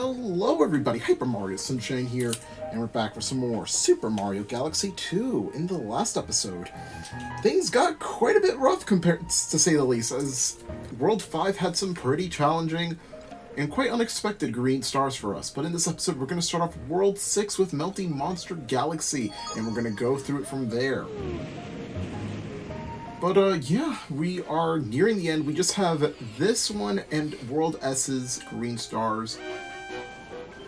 Hello everybody, Hyper Mario Sunshine here, and we're back for some more Super Mario Galaxy 2. In the last episode, things got quite a bit rough compared to say the least, as World 5 had some pretty challenging and quite unexpected green stars for us. But in this episode, we're going to start off World 6 with Melty Monster Galaxy, and we're going to go through it from there. But yeah, we are nearing the end. We just have this one and World S's green stars.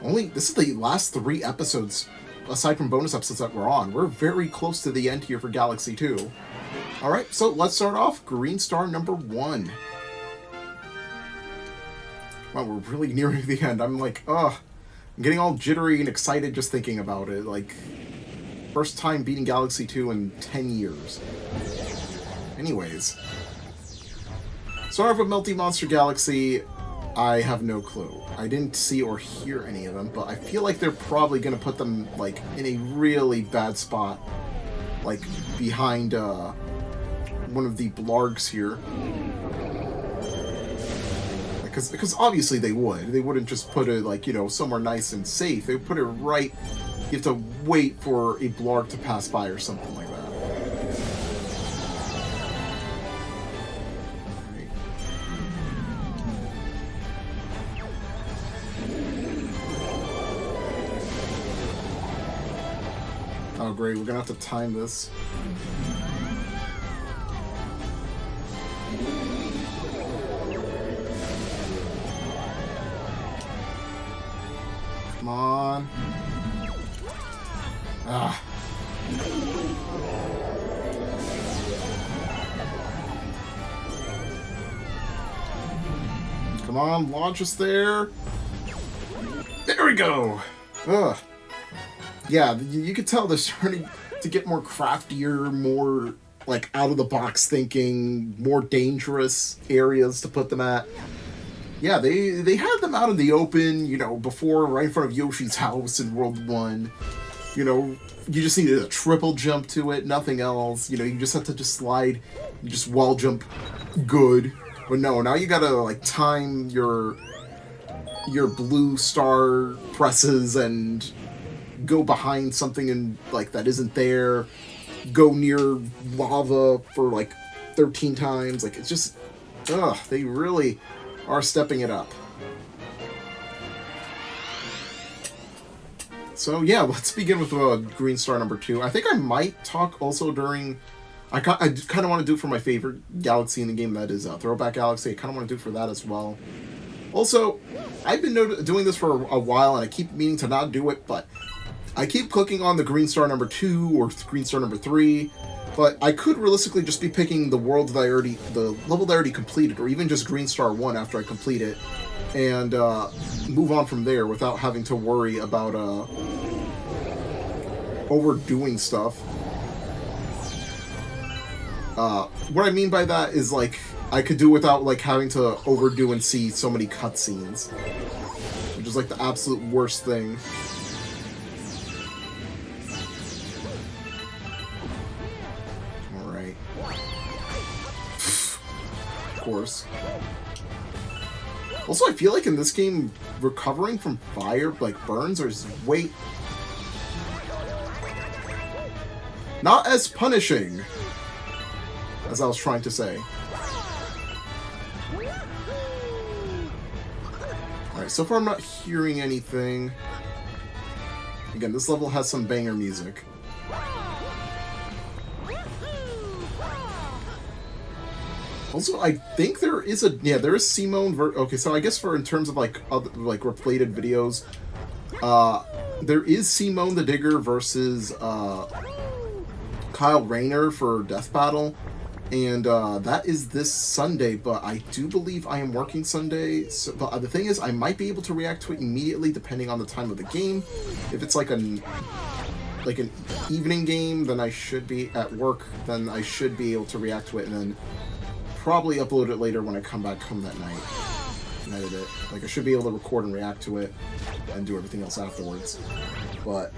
This is the last 3 episodes, aside from bonus episodes that we're on. We're very close to the end here for Galaxy 2. Alright, so let's start off. Green star number 1. Wow, we're really nearing the end. I'm like, I'm getting all jittery and excited just thinking about it. Like, first time beating Galaxy 2 in 10 years. Anyways. Start off with Melty Monster Galaxy. I have no clue. I didn't see or hear any of them, but I feel like they're probably going to put them, like, in a really bad spot. Like, behind, one of the blargs here. Because obviously they would. They wouldn't just put it, like, you know, somewhere nice and safe. They would put it right... You have to wait for a blarg to pass by or something like that. Oh great, we're gonna have to time this. Come on. Ah. Come on, launch us there. There we go. Ugh. Yeah, you could tell they're starting to get more craftier, more, like, out-of-the-box thinking, more dangerous areas to put them at. Yeah, they had them out in the open, you know, before, right in front of Yoshi's house in World 1. You know, you just needed a triple jump to it, nothing else. You know, you just have to just slide, you just wall jump good. But no, now you gotta, like, time your blue star presses and... go behind something and like that isn't there, go near lava for like 13 times. Like, it's just, they really are stepping it up. So yeah, let's begin with green star number 2. I think I might talk also during... I kind of want to do it for my favorite galaxy in the game, that is Throwback Galaxy. I kind of want to do it for that as well. Also, I've been doing this for a while and I keep meaning to not do it, but I keep clicking on the green star number 2 or green star number 3, but I could realistically just be picking the level that I already completed, or even just green star 1 after I complete it, and move on from there without having to worry about overdoing stuff. What I mean by that is, like, I could do without, like, having to overdo and see so many cutscenes, which is, like, the absolute worst thing. Of course. Also, I feel like in this game, recovering from fire, like burns, is not as punishing as I was trying to say. Alright, so far I'm not hearing anything. Again, this level has some banger music. Also, I think there is there is Simone. Okay, so I guess in terms of like related videos, there is Simone the Digger versus Kyle Rayner for Death Battle, and that is this Sunday. But I do believe I am working Sunday. So, but the thing is, I might be able to react to it immediately depending on the time of the game. If it's like an evening game, then I should be at work. Then I should be able to react to it, and then probably upload it later when I come back home that night and edit it. Like, I should be able to record and react to it and do everything else afterwards. But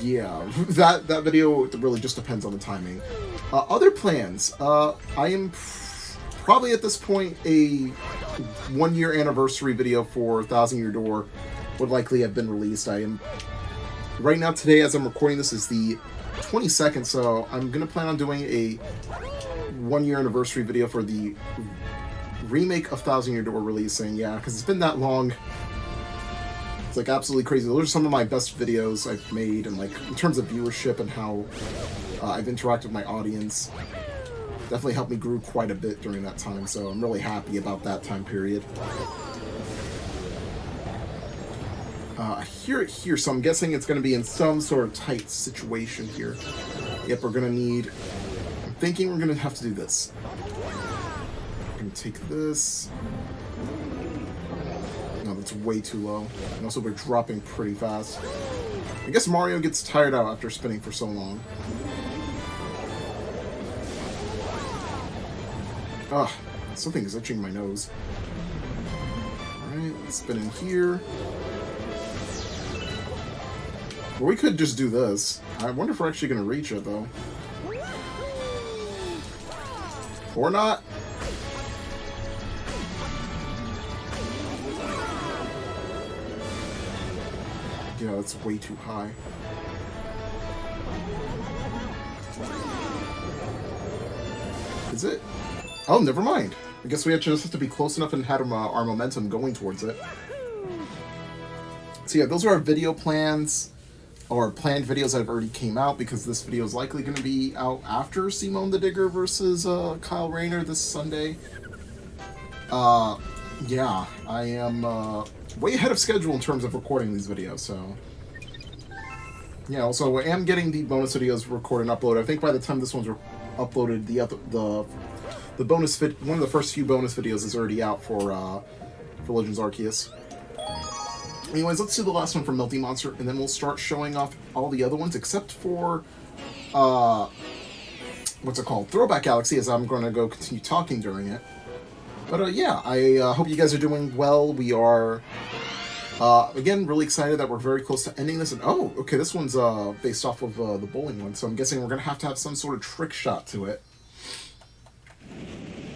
yeah, that video really just depends on the timing. Other plans. I am probably at this point a 1-year anniversary video for Thousand Year Door would likely have been released. I am right now, today, as I'm recording this, is the 22nd, so I'm gonna plan on doing a 1-year anniversary video for the remake of Thousand Year Door releasing. Yeah, because it's been that long. It's like absolutely crazy. Those are some of my best videos I've made, and like in terms of viewership and how I've interacted with my audience. Definitely helped me grow quite a bit during that time, so I'm really happy about that time period. I hear it here, so I'm guessing it's going to be in some sort of tight situation here. Yep, we're going to need... I'm thinking we're going to have to do this. I'm going to take this. No, that's way too low. And also, we're dropping pretty fast. I guess Mario gets tired out after spinning for so long. Ugh, something is itching my nose. Alright, let's spin in here. Well, we could just do this. I wonder if we're actually going to reach it, though. Or not. Yeah, that's way too high. Is it? Oh, never mind. I guess we just have to be close enough and have our momentum going towards it. So yeah, those are our video plans, or planned videos that have already came out, because this video is likely going to be out after Simone the Digger versus Kyle Rayner this Sunday. Yeah, I am way ahead of schedule in terms of recording these videos, so... Yeah, also, I am getting the bonus videos recorded and uploaded. I think by the time this one's uploaded, the bonus one of the first few bonus videos is already out for Legends Arceus. Anyways, let's do the last one for Melty Monster, and then we'll start showing off all the other ones, except for, what's it called? Throwback Galaxy, as I'm going to go continue talking during it. But, yeah, I hope you guys are doing well. We are, again, really excited that we're very close to ending this. And, oh, okay, this one's based off of the bowling one, so I'm guessing we're going to have some sort of trick shot to it.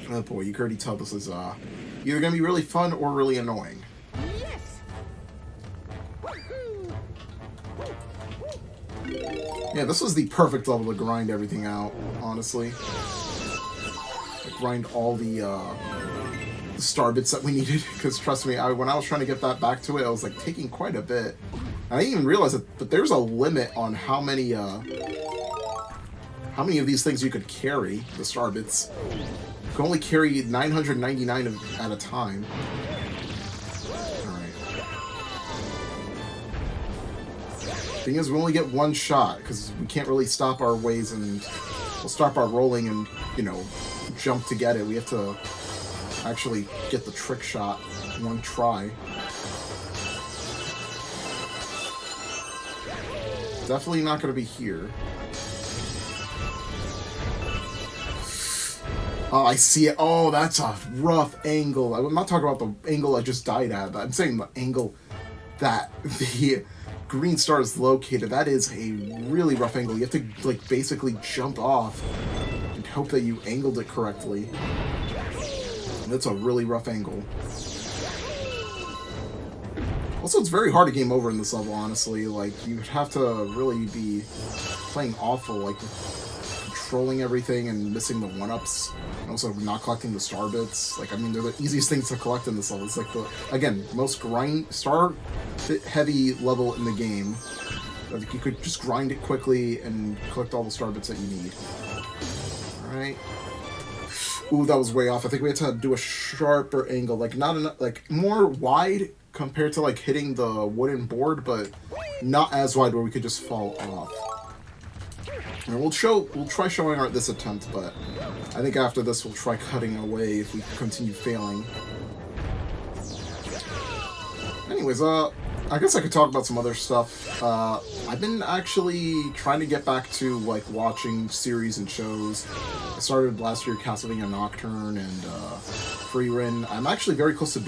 Oh boy, you can already tell this is either going to be really fun or really annoying. Yes. Yeah, this was the perfect level to grind everything out, honestly. Like, grind all the star bits that we needed, because trust me, when I was trying to get that back to it, I was like taking quite a bit. I didn't even realize that there's a limit on how many of these things you could carry, the star bits. You can only carry 999 at a time. Alright. Thing is, we only get one shot, because we can't really stop our ways, and we'll stop our rolling and, you know, jump to get it. We have to actually get the trick shot one try. Definitely not going to be here. Oh, I see it. Oh, that's a rough angle. I'm not talking about the angle I just died at. I'm saying the angle that the green star is located. That is a really rough angle. You have to, like, basically jump off and hope that you angled it correctly. And that's a really rough angle. Also, it's very hard to game over in this level, honestly. Like, you have to really be playing awful, like, controlling everything and missing the 1-ups, and also not collecting the star bits. Like, I mean, they're the easiest things to collect in this level. It's like the, again, most star bit heavy level in the game. Like, you could just grind it quickly and collect all the star bits that you need. Alright. Ooh, that was way off. I think we had to do a sharper angle, like not enough, like more wide compared to like hitting the wooden board, but not as wide where we could just fall off. And we'll try showing this attempt, but I think after this we'll try cutting away if we continue failing. Anyways, I guess I could talk about some other stuff. I've been actually trying to get back to, like, watching series and shows. I started last year Castlevania Nocturne and Frieren. I'm actually very close to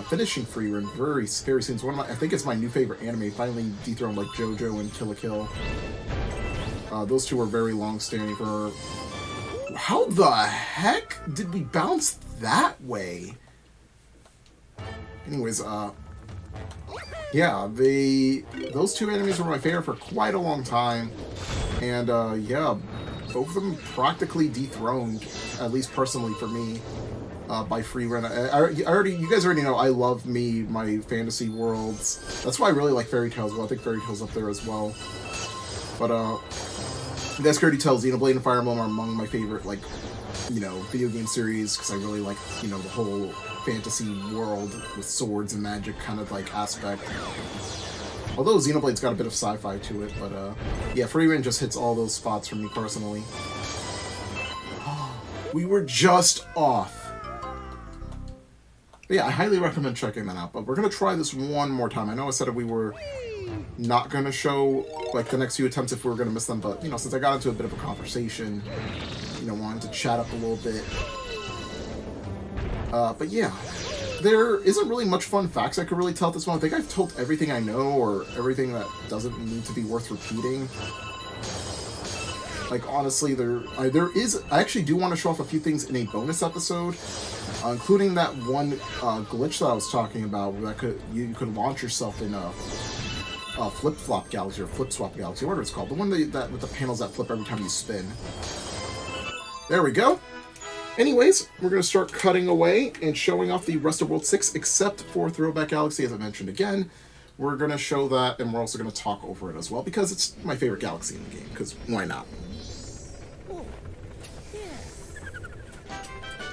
finishing Frieren very soon. It's one of I think it's my new favorite anime. Finally dethroned, like, JoJo and Kill la Kill. Those two are very long-standing for... How the heck did we bounce that way. Anyways, yeah, those two enemies were my favorite for quite a long time. And, yeah, both of them practically dethroned, at least personally for me, by Frieren. You guys already know I love my fantasy worlds. That's why I really like Fairy Tail's. Well, I think Fairy Tail's up there as well. But, you guys can already tell Xenoblade and Fire Emblem are among my favorite, like, you know, video game series, because I really like, you know, the whole fantasy world with swords and magic kind of, like, aspect. Although Xenoblade's got a bit of sci-fi to it, but, yeah, Frieren just hits all those spots for me personally. We were just off. But yeah, I highly recommend checking that out, but we're going to try this one more time. I know I said we were not going to show, like, the next few attempts if we were going to miss them, but, you know, since I got into a bit of a conversation, you know, wanted to chat up a little bit. But yeah, there isn't really much fun facts I could really tell at this moment. I think I've told everything I know, or everything that doesn't need to be worth repeating. Like, honestly, I actually do want to show off a few things in a bonus episode, including that one glitch that I was talking about, where you could launch yourself in a flip-flop galaxy, or flip-swap galaxy, whatever it's called. The one that with the panels that flip every time you spin. There we go. Anyways, we're going to start cutting away and showing off the rest of World 6, except for Throwback Galaxy, as I mentioned again. We're going to show that, and we're also going to talk over it as well, because it's my favorite galaxy in the game, because why not?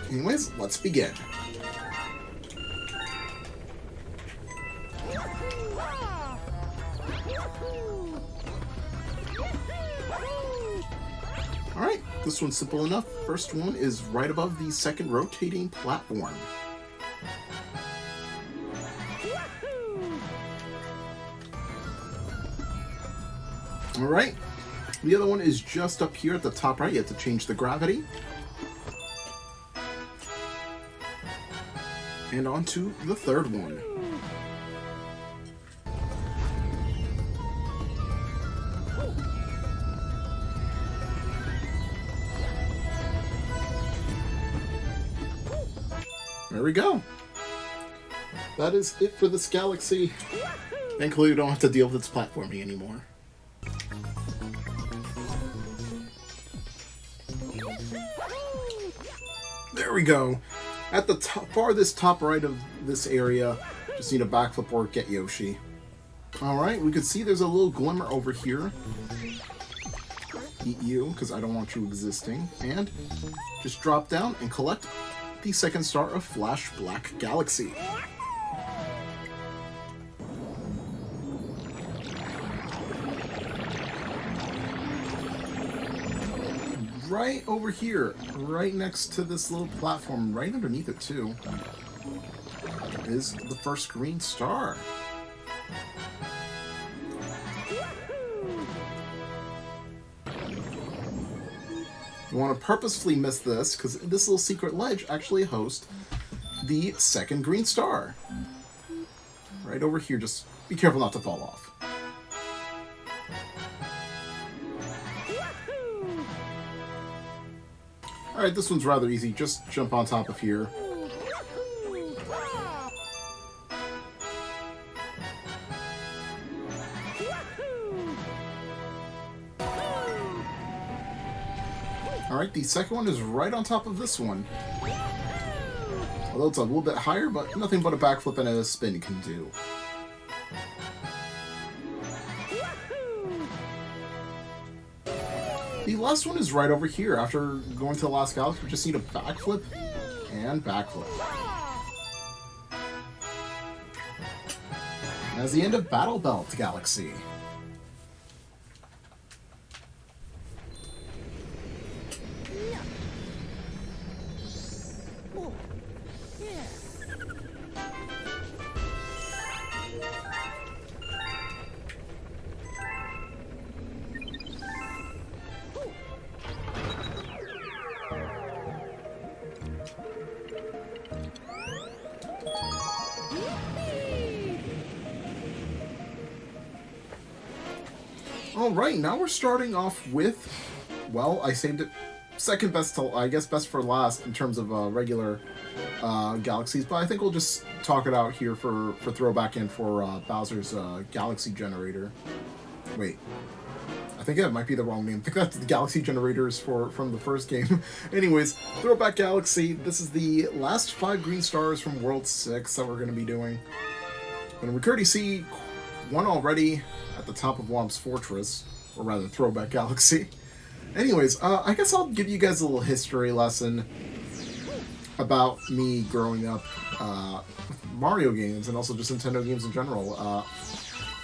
Anyways, let's begin. Alright, this one's simple enough. First one is right above the second rotating platform. Alright, the other one is just up here at the top right. You have to change the gravity. And on to the third one. There we go. That is it for this galaxy. Thankfully, we don't have to deal with its platforming anymore. There we go. At the farthest top right of this area, just need a backflip or get Yoshi. Alright, we can see there's a little glimmer over here. Eat you, because I don't want you existing. And just drop down and collect the second star of Flash Black Galaxy. Right over here, right next to this little platform, right underneath it too, is the first green star. You want to purposefully miss this, because this little secret ledge actually hosts the second green star. Right over here, just be careful not to fall off. Alright, this one's rather easy. Just jump on top of here. Alright, the second one is right on top of this one. Although it's a little bit higher, but nothing but a backflip and a spin can do. The last one is right over here. After going to the last galaxy, we just need a backflip and backflip. And that's the end of Battle Belt Galaxy. Alright, now we're starting off with, well, I saved it second best to, I guess, best for last in terms of regular galaxies, but I think we'll just talk it out here for throwback and for Bowser's Galaxy Generator. Wait. I think that might be the wrong name. I think that's the Galaxy Generators from the first game. Anyways, Throwback Galaxy. This is the last 5 green stars from World 6 that we're going to be doing. And we can already see one already at the top of Womp's Fortress, or rather Throwback Galaxy. Anyways, I guess I'll give you guys a little history lesson about me growing up Mario games and also just Nintendo games in general.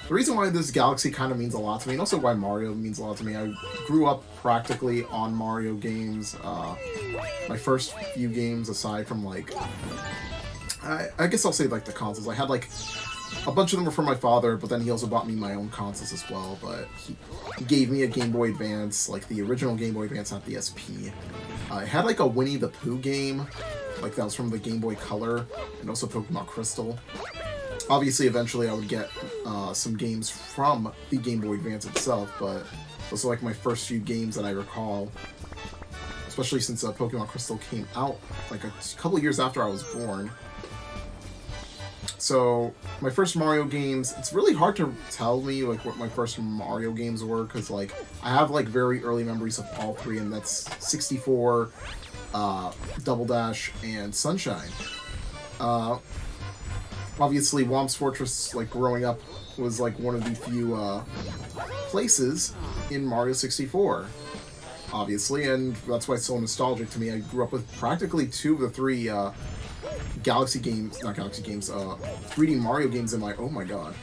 The reason why this Galaxy kind of means a lot to me, and also why Mario means a lot to me, I grew up practically on Mario games. My first few games, aside from, like, I guess I'll say, like, the consoles. I had, like, a bunch of them were from my father, but then he also bought me my own consoles as well. But he gave me a Game Boy Advance, like the original Game Boy Advance, not the SP. I had, like, a Winnie the Pooh game, like, that was from the Game Boy Color, and also Pokemon Crystal. Obviously, eventually I would get some games from the Game Boy Advance itself, but those are like my first few games that I recall, especially since Pokemon Crystal came out like a couple years after I was born. So, my first Mario games, it's really hard to tell me like what my first Mario games were, because like I have like very early memories of all 3, and that's 64, Double Dash, and Sunshine. Obviously, Womp's Fortress, like, growing up, was, like, one of the few, places in Mario 64, obviously, and that's why it's so nostalgic to me. I grew up with practically 2 of the 3, Galaxy games, not Galaxy games, 3D Mario games in my, oh my god,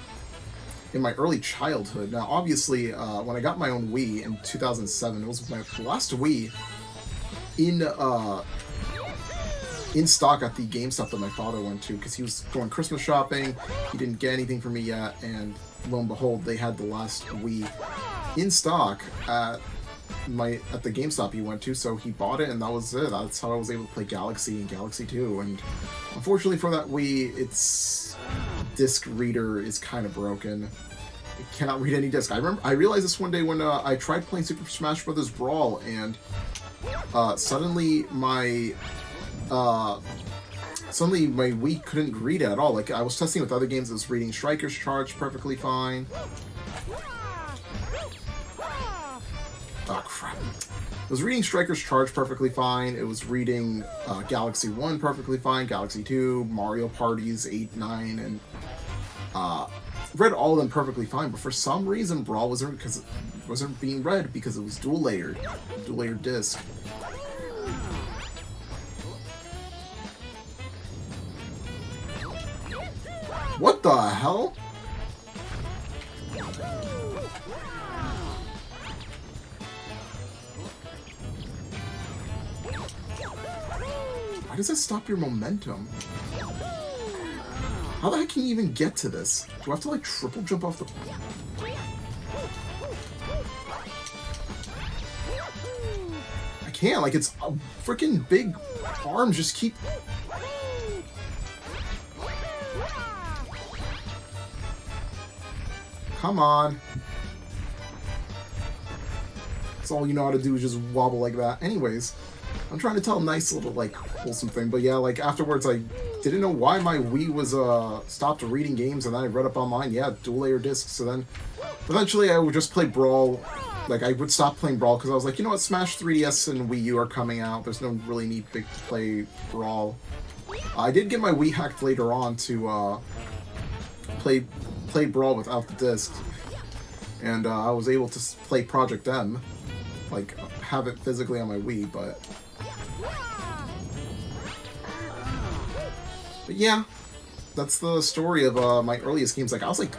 in my early childhood. Now, obviously, when I got my own Wii in 2007, it was my last Wii in stock at the GameStop that my father went to, because he was going Christmas shopping. He didn't get anything for me yet, and lo and behold, they had the last Wii in stock at the GameStop he went to, so he bought it, and that was it. That's how I was able to play Galaxy and Galaxy 2, and unfortunately for that Wii, its disc reader is kind of broken. It cannot read any disc. I realized this one day when I tried playing Super Smash Bros. Brawl, and suddenly my Wii couldn't read it at all. Like, I was testing with other games, it was reading Striker's Charge perfectly fine. Oh, crap. It was reading Striker's Charge perfectly fine. It was reading Galaxy 1 perfectly fine, Galaxy 2, Mario Parties 8, 9, and read all of them perfectly fine, but for some reason Brawl wasn't being read because it was dual-layered disc. What the hell? Why does that stop your momentum? How the heck can you even get to this? Do I have to like triple jump off the... I can't, like it's a freaking big arms just keep... Come on. That's all you know how to do is just wobble like that. Anyways, I'm trying to tell a nice little, like, wholesome thing. But yeah, like, afterwards I didn't know why my Wii was, stopped reading games, and then I read up online, yeah, dual-layer discs. So then, eventually I would just play Brawl. Like, I would stop playing Brawl, because I was like, you know what, Smash 3DS and Wii U are coming out. There's no really need to play Brawl. I did get my Wii hacked later on to, play Brawl without the disc, and I was able to play Project M, like have it physically on my Wii, but yeah, that's the story of my earliest games. Like, I was like,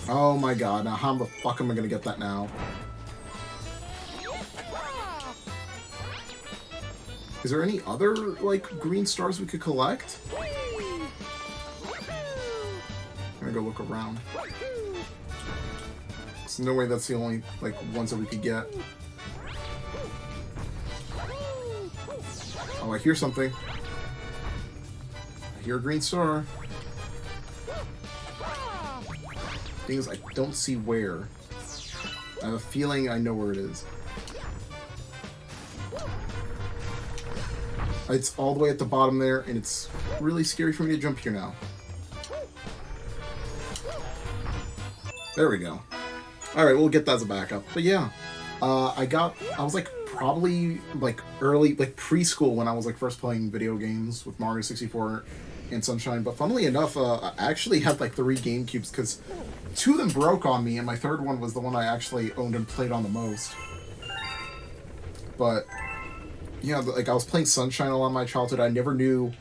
oh my god, now how the fuck am I gonna get that now? Is there any other like green stars we could collect? I'm gonna go look around. There's no way that's the only, like, ones that we could get. Oh, I hear something. I hear a green star. Thing is, I don't see where. I have a feeling I know where it is. It's all the way at the bottom there, and it's really scary for me to jump here now. There we go. Alright, we'll get that as a backup. But yeah, I was like probably like early, like preschool when I was like first playing video games with Mario 64 and Sunshine. But funnily enough, I actually had like 3 GameCubes because 2 of them broke on me, and my third one was the one I actually owned and played on the most. But yeah, like I was playing Sunshine a lot in my childhood. I never knew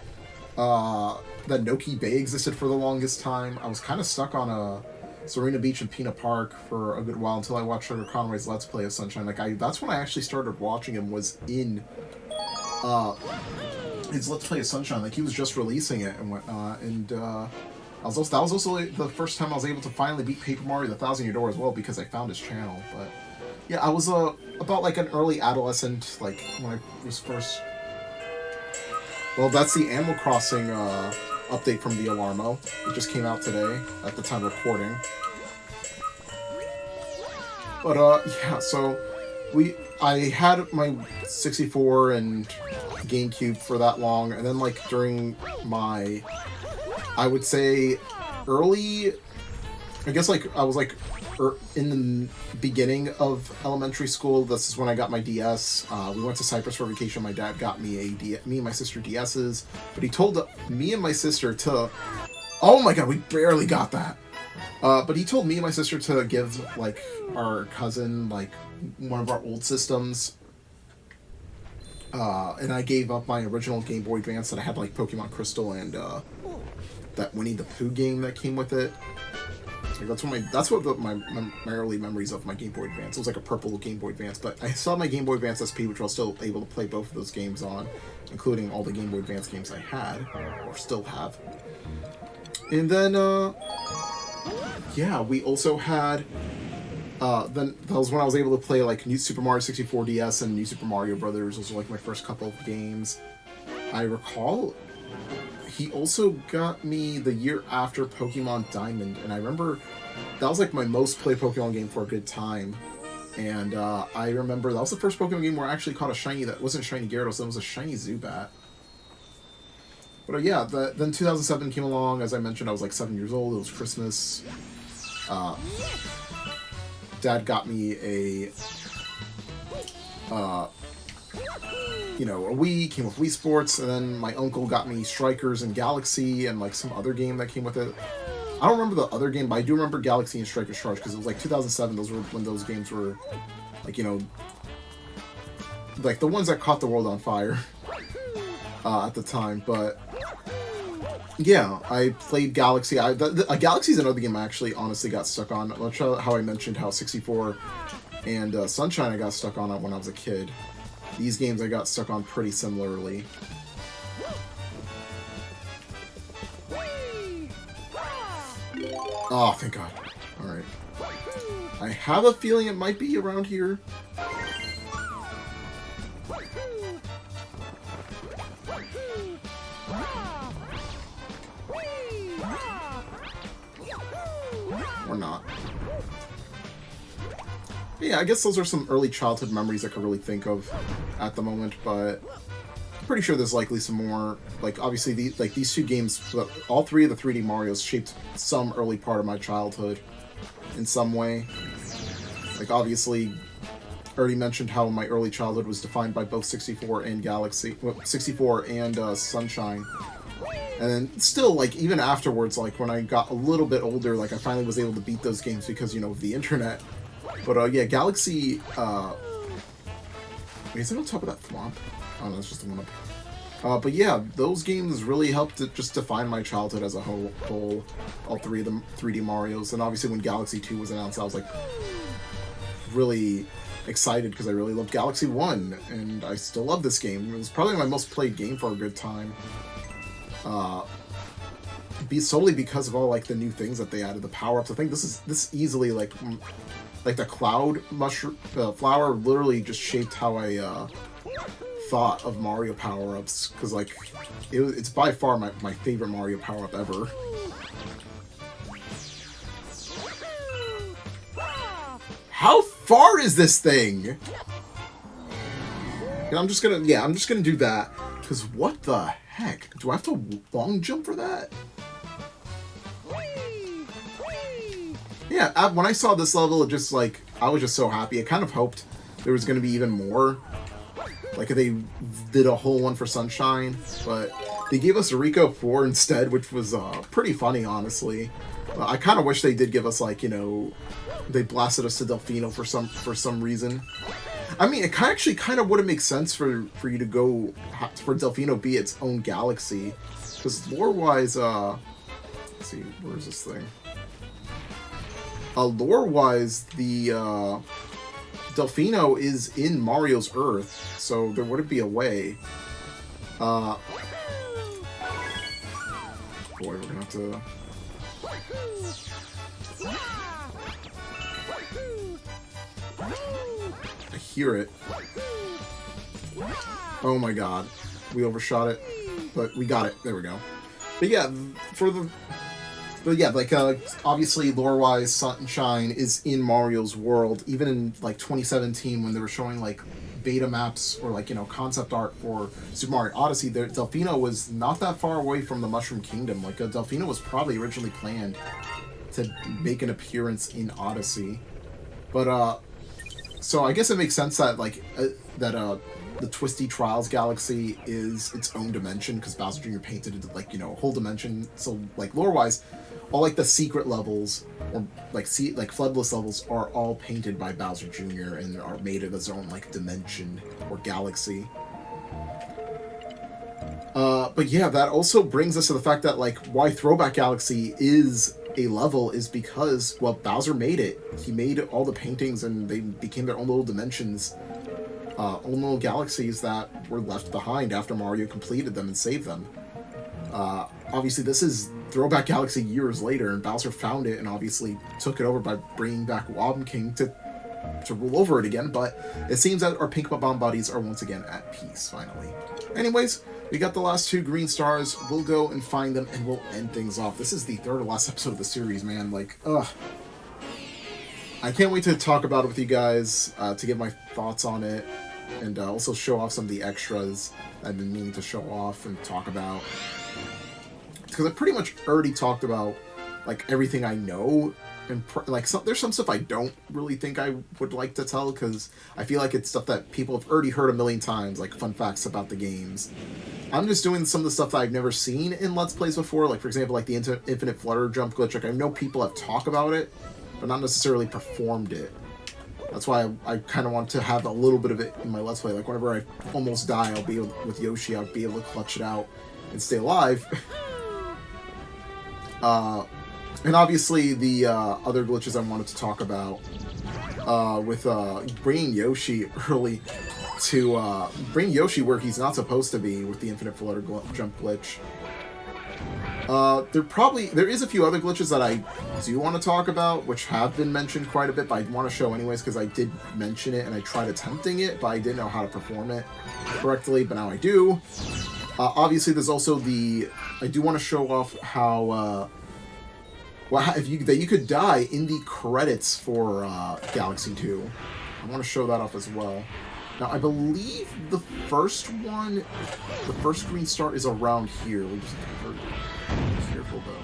that Noki Bay existed for the longest time. I was kind of stuck on Serena Beach and Pina Park for a good while until I watched Sugar Conway's Let's Play of Sunshine. Like that's when I actually started watching him, was in his Let's Play of Sunshine. Like he was just releasing it and whatnot. And that was also like, the first time I was able to finally beat Paper Mario: The Thousand Year Door as well, because I found his channel. But yeah, I was about like an early adolescent, like when I was first. Well, that's the Animal Crossing update from the Alarmo. It just came out today at the time of recording. But yeah, so I had my 64 and GameCube for that long, and then like during my, I would say early, I guess like I was like in the beginning of elementary school. This is when I got my DS. We went to Cyprus for vacation. My dad got me me and my sister DSs, but he told me and my sister to, oh my god, we barely got that. But he told me and my sister to give like our cousin like one of our old systems. And I gave up my original Game Boy Advance that I had like Pokemon Crystal and that Winnie the Pooh game that came with it. Like that's what my early memories of my Game Boy Advance. It was like a purple Game Boy Advance, but I still have my Game Boy Advance SP, which I was still able to play both of those games on, including all the Game Boy Advance games I had, or still have. And then, yeah, we also had, then that was when I was able to play like New Super Mario 64 DS and New Super Mario Brothers. Those were like my first couple of games. I recall he also got me the year after Pokemon Diamond, and I remember that was like my most played Pokemon game for a good time. And I remember that was the first Pokemon game where I actually caught a shiny that wasn't shiny Gyarados, that was a shiny Zubat. But yeah, then 2007 came along. As I mentioned, I was like 7 years old. It was Christmas. Dad got me a Wii, came with Wii Sports, and then my uncle got me Strikers and Galaxy and like some other game that came with it. I don't remember the other game, but I do remember Galaxy and Strikers Charge because it was like 2007. Those were when those games were like, like the ones that caught the world on fire at the time. But yeah, I played Galaxy. Galaxy's another game I actually honestly got stuck on. Much how I mentioned how 64 and Sunshine I got stuck on it when I was a kid. These games I got stuck on pretty similarly. Oh, thank God. Alright. I have a feeling it might be around here. Or not. Yeah, I guess those are some early childhood memories I could really think of at the moment, but I'm pretty sure there's likely some more. Like, obviously, these 2 games, all 3 of the 3D Marios shaped some early part of my childhood in some way. Like, obviously, I already mentioned how my early childhood was defined by both 64 and Galaxy, 64 and Sunshine. And then still, like, even afterwards, like, when I got a little bit older, like, I finally was able to beat those games because, of the internet. But, yeah, Galaxy, wait, is it on top of that thwomp? Oh, no, it's just the one up. But yeah, those games really helped to just define my childhood as a whole. All 3 of them 3D Marios. And obviously when Galaxy 2 was announced, I was, like, really excited because I really loved Galaxy 1. And I still love this game. It was probably my most played game for a good time. Solely because of all, like, the new things that they added, the power-ups. I think this easily, like the cloud mushroom flower literally just shaped how I thought of Mario power-ups, because like it's by far my favorite Mario power-up ever. How far is this thing? And I'm just gonna do that. Because what the heck? Do I have to long jump for that? Yeah, when I saw this level, it just, like, I was just so happy. I kind of hoped there was going to be even more. Like, if they did a whole one for Sunshine. But they gave us Rico 4 instead, which was pretty funny, honestly. I kind of wish they did give us, like, you know, they blasted us to Delfino for some reason. I mean, it actually kind of wouldn't make sense for you to go for Delfino be its own galaxy, because lore-wise, let's see, where is this thing? Lore-wise, the Delfino is in Mario's Earth, so there wouldn't be a way. Boy, we're gonna have to. I hear it. Oh my god. We overshot it. But we got it. There we go. But yeah, like, obviously, lore-wise, Sunshine is in Mario's world. Even in, like, 2017, when they were showing, like, beta maps or, like, you know, concept art for Super Mario Odyssey, Delfino was not that far away from the Mushroom Kingdom. Like, Delfino was probably originally planned to make an appearance in Odyssey. But, so I guess it makes sense that, like, the Twisty Trials Galaxy is its own dimension, because Bowser Jr. painted it, like, you know, a whole dimension. So, like, lore-wise, all, like, the secret levels, or, like, Floodless levels, are all painted by Bowser Jr. and are made of his own, like, dimension or galaxy. But yeah, that also brings us to the fact that, like, why Throwback Galaxy is a level is because, well, Bowser made it. He made all the paintings, and they became their own little dimensions, own little galaxies that were left behind after Mario completed them and saved them. Obviously, this is Throwback Galaxy years later, and Bowser found it and obviously took it over by bringing back Wobble King to rule over it again, but it seems that our Pink Bomb buddies are once again at peace, finally. Anyways, we got the last 2 green stars. We'll go and find them, and we'll end things off. This is the 3rd to last episode of the series, man. Like, ugh. I can't wait to talk about it with you guys, to give my thoughts on it, and also show off some of the extras I've been meaning to show off and talk about. Because I pretty much already talked about, like, everything I know, and there's some stuff I don't really think I would like to tell, because I feel like it's stuff that people have already heard a million times, like fun facts about the games. I'm just doing some of the stuff that I've never seen in Let's Plays before, like, for example, like the Infinite Flutter Jump glitch. Like, I know people have talked about it, but not necessarily performed it. That's why I kind of want to have a little bit of it in my Let's Play. Like, whenever I almost die, I'll be able, with Yoshi, I'll be able to clutch it out and stay alive. And obviously the other glitches I wanted to talk about, with bringing Yoshi early to bring Yoshi where he's not supposed to be with the Infinite Flutter Jump glitch. There is a few other glitches that I do want to talk about, which have been mentioned quite a bit, but I want to show anyways because I did mention it and I tried attempting it, but I didn't know how to perform it correctly, but now I do. Obviously, there's also I do want to show off how, that you could die in the credits for Galaxy 2. I want to show that off as well. Now, I believe the first green star is around here. We just have to be careful, though.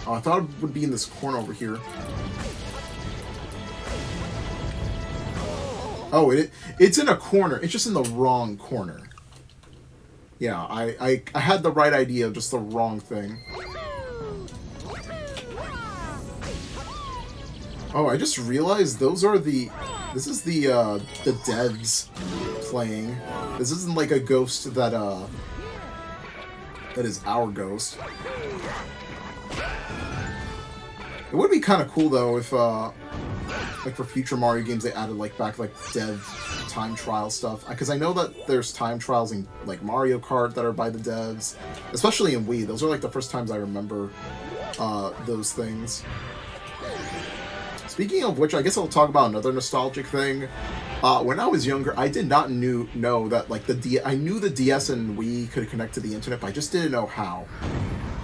Oh, I thought it would be in this corner over here. Oh, it's in a corner. It's just in the wrong corner. Yeah, I had the right idea, just the wrong thing. Oh, I just realized those are this is the devs playing. This isn't like a ghost that is our ghost. It would be kind of cool though if like for future Mario games they added back dev time trial stuff, because I know that there's time trials in like Mario Kart that are by the devs, especially in Wii. Those are like the first times I remember those things. Speaking of which, I guess I'll talk about another nostalgic thing. When I was younger, I did not know that I knew the DS and Wii could connect to the internet, but I just didn't know how.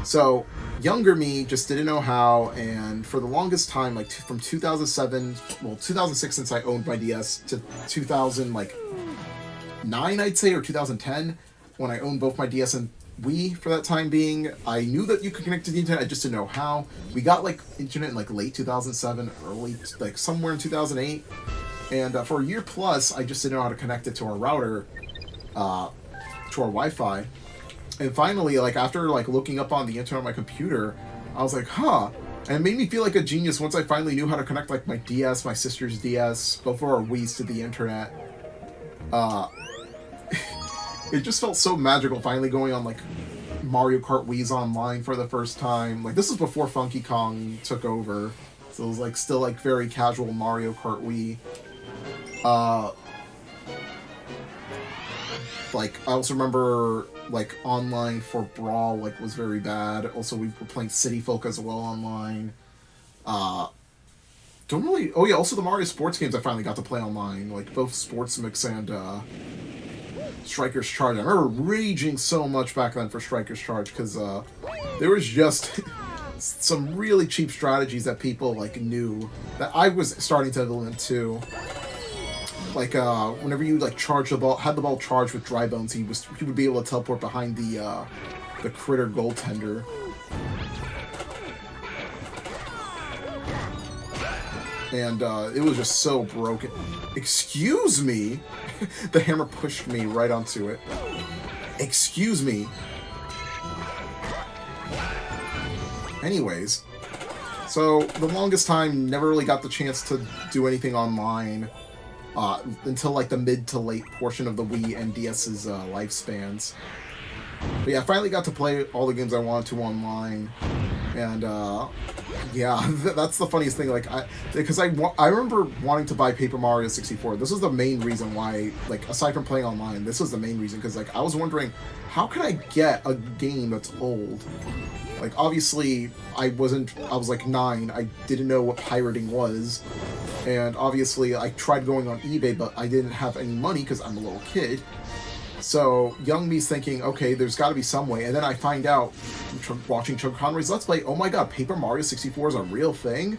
So younger me just didn't know how, and for the longest time, like from 2006, since I owned my DS, to 2009, I'd say, or 2010, when I owned both my DS and Wii for that time being. I knew that you could connect to the internet, I just didn't know how. We got like internet in like late 2007, early, like somewhere in 2008. And for a year plus, I just didn't know how to connect it to our router, to our Wi-Fi. And finally, like after like looking up on the internet on my computer, I was like, huh. And it made me feel like a genius once I finally knew how to connect like my DS, my sister's DS, both of our Wii's to the internet. It just felt so magical finally going on like Mario Kart Wii's online for the first time. Like this was before Funky Kong took over, so it was like still like very casual Mario Kart Wii. Like I also remember like online for Brawl like was very bad. Also we were playing City Folk as well online. Don't really. Oh yeah, also the Mario sports games I finally got to play online, like both Sports Mix and Striker's Charge. I remember raging so much back then for Striker's Charge because there was just some really cheap strategies that people like knew that I was starting to implement too. Like whenever you like charge the ball, had the ball charged with Dry Bones, he would be able to teleport behind the critter goaltender. And it was just so broken. Excuse me? The hammer pushed me right onto it. Excuse me. Anyways, so the longest time, never really got the chance to do anything online until like the mid to late portion of the Wii and DS's lifespans. But yeah, I finally got to play all the games I wanted to online, and yeah, that's the funniest thing. Like, because I remember wanting to buy Paper Mario 64. This was the main reason why, like, aside from playing online, this was the main reason. Because like I was wondering, how can I get a game that's old? Like, obviously, I was like 9. I didn't know what pirating was, and obviously, I tried going on eBay, but I didn't have any money because I'm a little kid. So, young me's thinking, okay, there's got to be some way. And then I find out, watching Chuck Conroy's Let's Play, oh my god, Paper Mario 64 is a real thing?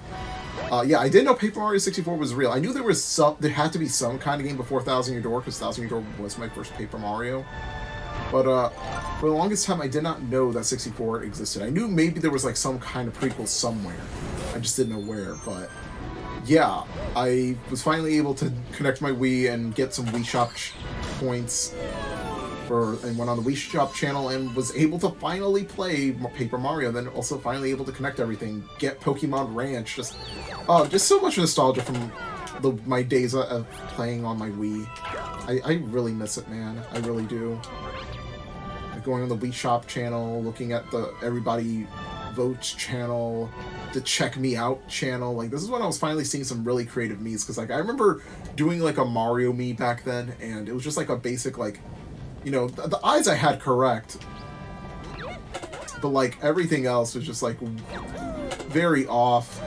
Yeah, I didn't know Paper Mario 64 was real. I knew there had to be some kind of game before Thousand Year Door, because Thousand Year Door was my first Paper Mario. But, for the longest time, I did not know that 64 existed. I knew maybe there was, like, some kind of prequel somewhere. I just didn't know where, but... yeah, I was finally able to connect my Wii and get some Wii Shop points and went on the Wii Shop channel and was able to finally play Paper Mario, then also finally able to connect everything, get Pokemon Ranch, just so much nostalgia from my days of playing on my Wii. I really miss it, man. I really do. Like going on the Wii Shop channel, looking at the Everybody Votes channel, the Check Me Out channel. Like, this is when I was finally seeing some really creative Miis, because like I remember doing like a Mario Mii back then, and it was just like a basic, like, you know, the eyes I had correct, but like everything else was just like very off.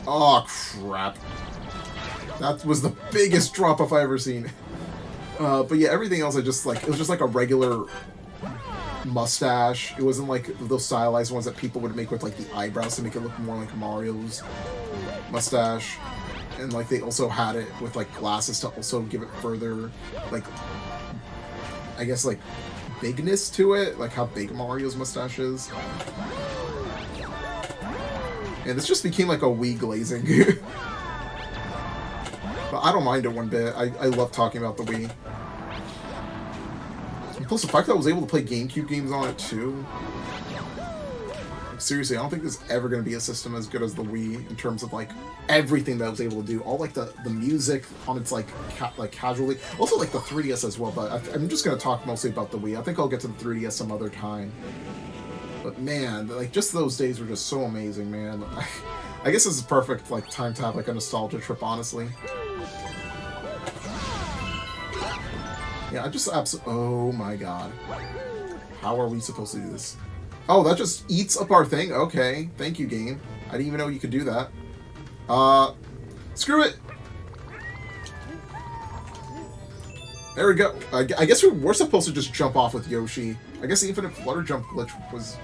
Oh crap, that was the biggest drop off I ever seen. But yeah, everything else I just like, it was just like a regular mustache. It wasn't like those stylized ones that people would make with like the eyebrows to make it look more like Mario's mustache. And like they also had it with like glasses to also give it further, like, I guess, like bigness to it, like how big Mario's mustache is. And this just became like a Wii glazing. But I don't mind it one bit. I love talking about the Wii. And plus the fact that I was able to play GameCube games on it too. Like, seriously, I don't think there's ever going to be a system as good as the Wii in terms of like everything that I was able to do. All like the music on its like casually. Also like the 3DS as well, but I'm just going to talk mostly about the Wii. I think I'll get to the 3DS some other time. But man, like just those days were just so amazing, man. I guess this is perfect like time to have like a nostalgia trip, honestly. Yeah, I just oh my god. How are we supposed to do this? Oh, that just eats up our thing? Okay, thank you, game. I didn't even know you could do that. Screw it! There we go. I guess we're supposed to just jump off with Yoshi. I guess the infinite flutter jump glitch was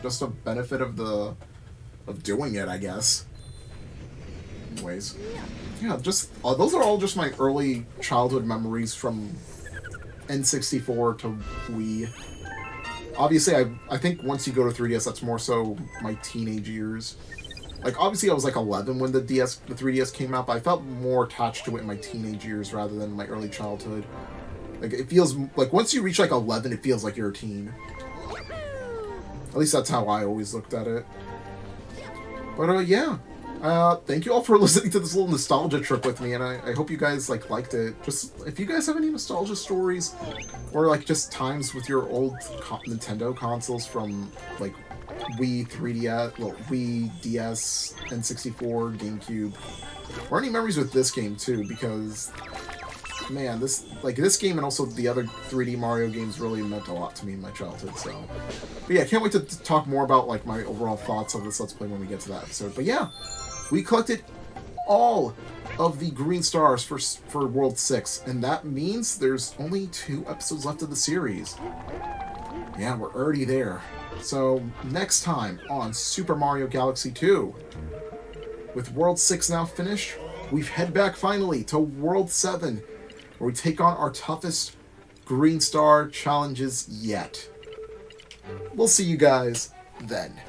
just a benefit of doing it, I guess. anyways. Yeah, just those are all just my early childhood memories from N64 to Wii. Obviously, I think once you go to 3DS, that's more so my teenage years. Like, obviously, I was like 11 when the 3DS came out, but I felt more attached to it in my teenage years rather than my early childhood. Like, it feels like once you reach like 11, it feels like you're a teen. At least that's how I always looked at it. But yeah. Thank you all for listening to this little nostalgia trip with me, and I hope you guys liked it. Just if you guys have any nostalgia stories, or like just times with your old Nintendo consoles from like Wii 3DS, well, Wii, DS, N64, GameCube, or any memories with this game too, because man, this game and also the other 3D Mario games really meant a lot to me in my childhood. So, but yeah, can't wait to talk more about like my overall thoughts of this Let's Play when we get to that episode. But yeah. We collected all of the green stars for World 6, and that means there's only 2 episodes left of the series. Yeah, we're already there. So, next time on Super Mario Galaxy 2, with World 6 now finished, we head back finally to World 7, where we take on our toughest green star challenges yet. We'll see you guys then.